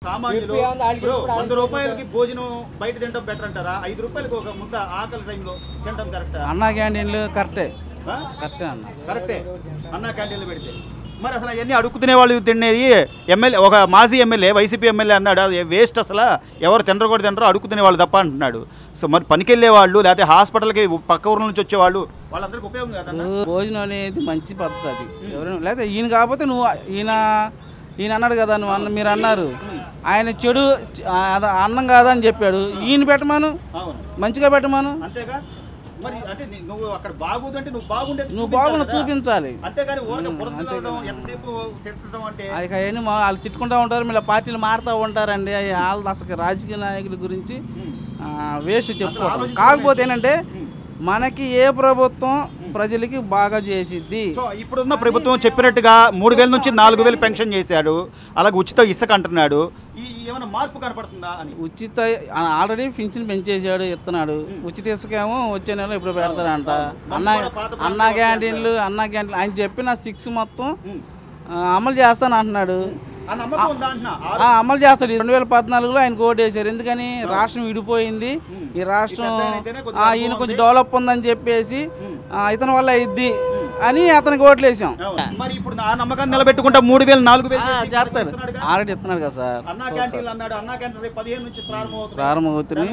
సామాన్యులు ఇప్పుడు 100 రూపాయలకి భోజనం బయట తినడం బెటర్ అంటారా? 5 రూపాయలకి ఒక ముద్ద ఆకలి టైంలో తినడం కరెక్టా? అన్నా క్యాంటీన్లు కరెక్టే అన్న, కరెక్టే అన్నా క్యాంటీన్లు పెడితే. మరి అసలు అవన్నీ అడుగుతునే వాళ్ళు తినేది. ఎమ్మెల్యే ఒక మాజీ ఎమ్మెల్యే వైసీపీ ఎమ్మెల్యే అన్నాడు అది వేస్ట్, అసలు ఎవరు తినరు కూడా తినరు, అడుగుతునే వాళ్ళు తప్ప అంటున్నాడు. సో మరి పనికెళ్ళే వాళ్ళు లేకపోతే హాస్పిటల్కి పక్క ఊర్ల నుంచి వచ్చేవాళ్ళు వాళ్ళందరికీ ఉపయోగం కదా. భోజనం అనేది మంచి పద్ధతి అది. ఎవరైనా లేకపోతే ఈయన కాకపోతే నువ్వు ఈయన అన్నాడు కదా, నువ్వు మీరు అన్నారు ఆయన చెడు అన్నం కాదా అని చెప్పాడు. ఈయన పెట్టమాను, మంచిగా పెట్టమాను. అంతేగా మరి అంటే నువ్వు అక్కడ బాగుందంటే నువ్వు బాగుండు చూపించాలి. అంతేగాని ఎంతసేపు తిట్టడం అంటే అది అవన్నీ వాళ్ళు తిట్టుకుంటూ ఉంటారు, మళ్ళీ పార్టీలు మారుతూ ఉంటారండి. వాళ్ళు అసలు రాజకీయ నాయకుల గురించి వేస్ట్ చెప్పుకోవడం. కాకపోతే ఏంటంటే మనకి ఏ ప్రభుత్వం ప్రజలకి బాగా చేసిద్ది. సో ఇప్పుడున్న ప్రభుత్వం చెప్పినట్టుగా 3000 నుంచి 4000 పెన్షన్ చేశాడు, అలాగే ఉచిత ఇసుక అంటున్నాడు. ఏమైనా మార్పు కనపడుతుందా అని? ఉచిత ఆల్రెడీ పింఛన్ పెంచేసాడు, ఇస్తున్నాడు. ఉచిత ఇసుకేమో వచ్చే నెల ఇప్పుడు పెడతాడంట. అన్నా క్యాంటీన్లు ఆయన చెప్పిన 6 మొత్తం అమలు చేస్తాను అంటున్నాడు. అమలు చేస్తాడు. 2014లో ఆయన ఓటు వేశారు. ఎందుకని రాష్ట్రం విడిపోయింది, ఈ రాష్ట్రం ఈయన కొంచెం డెవలప్ ఉందని చెప్పేసి ఇతని వల్ల ఇద్ది అని అతనికి ఓట్లు వేసాం. మరి ఇప్పుడు ఆ నమ్మకాన్ని నిలబెట్టుకుంటా 3000 4000 చేస్తారు. ఆల్రెడీ ఇస్తున్నాడు కదా సార్. ప్రారంభమవుతుంది,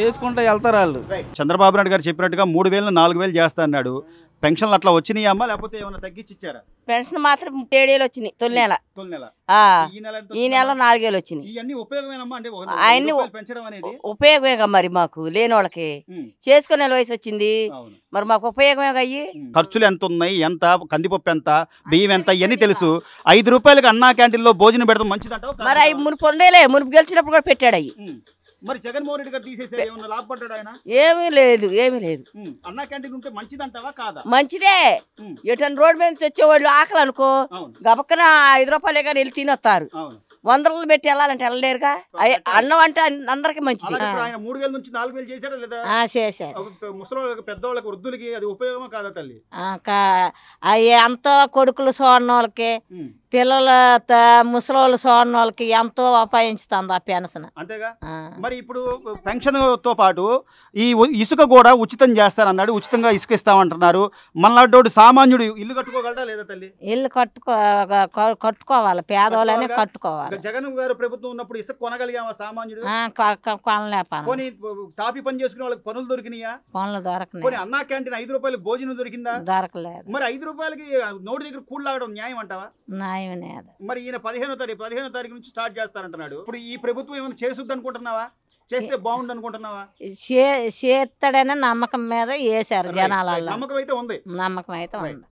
చేసుకుంటా వెళ్తారు వాళ్ళు. చంద్రబాబు నాయుడు గారు చెప్పినట్టుగా 3000 4000 చేస్తా అన్నాడు. పెన్షన్లు అట్లా వచ్చినాయమ్మా లేకపోతే ఏమైనా తగ్గించి ఇచ్చారా? పెన్షన్ మాత్రం 7 వేలు వచ్చినాయి తొలి నెల. ఈ నెల 4 వేలు వచ్చినాయి. ఆయన్ని ఉపయోగమేగా మరి మాకు లేని వాళ్ళకి చేసుకునే వయసు వచ్చింది, మరి మాకు ఉపయోగమే అయ్యి. ఖర్చులు ఎంత ఉన్నాయి, ఎంత కందిపప్పు ఎంత, బియ్యం ఎంత, ఇవన్నీ తెలుసు. 5 రూపాయలకి అన్నా క్యాంటీన్లో భోజనం పెడతాం మంచిదంట. మరి అవి మునుపు ఉండేలే, మునుపు గెలిచినప్పుడు కూడా పెట్టాడు అయ్యి. మరి జగన్మోహన్ రెడ్డి గారు తీసేసారు, ఏమన్నా లాభపడ్డాడు ఆయన? ఏమీ లేదు, ఏమీ లేదు. అన్నా క్యాంటీన్ ఉంటే మంచిదంటావా కాదా? మంచిదే. ఎటన్ రోడ్ మీద నుంచి వచ్చేవాళ్ళు ఆకలి అనుకో గబక్కన 5 రూపాయలే కానీ వెళ్ళి తినొస్తారు. 100 రూపాయలు పెట్టి వెళ్ళాలంటే వెళ్ళలేరుగా. అన్నం అంటే అందరికి మంచిది. ఆయన 3000 నుంచి 4000 చేశారా లేదా? చేశారు. ముసలి పెద్దవాళ్ళకి వృద్ధులకి అది ఉపయోగమా కాదా తల్లి? ఎంతో కొడుకులు చూడని వాళ్ళకి, పిల్లల ముసలోళ్ళు చూడని వాళ్ళకి ఎంతో ఉపాయించుతుంది ఆ పెన్షన్. అంతేగా. మరి ఇప్పుడు పెన్షన్ తో పాటు ఈ ఇసుక కూడా ఉచితం చేస్తారన్నాడు, ఉచితంగా ఇసుక ఇస్తామంటున్నారు. మళ్ళాడోడు సామాన్యుడు ఇల్లు కట్టుకోగలడా లేదా తల్లి? ఇల్లు కట్టుకోవాలి, పేదవాళ్ళనే కట్టుకోవాలి. జగన్ గారు ప్రభుత్వం ఉన్నప్పుడు ఇసుక కొనగలిగామా సామాన్యుడు? కొనలేకపోయి. టాపీ పని చేసుకునే వాళ్ళకి పనులు దొరికినాయా? పనులు దొరకలేదు. అన్నా క్యాంటీన్ 5 రూపాయలకి భోజనం దొరికిందా? దొరకలేదు. మరి 5 రూపాయలకి నోటి దగ్గర కూడలాగడం న్యాయం అంటావా? మరి ఈయన 15వ తారీఖు నుంచి స్టార్ట్ చేస్తారంటున్నాడు. ఇప్పుడు ఈ ప్రభుత్వం ఏమైనా చేసుద్ది అనుకుంటున్నావా? చేస్తే బాగుండు అనుకుంటున్నావా? చేస్తాడనే నమ్మకం మీద వేసారు జనాలలో. నమ్మకం అయితే ఉంది. నమ్మకం అయితే ఉంది.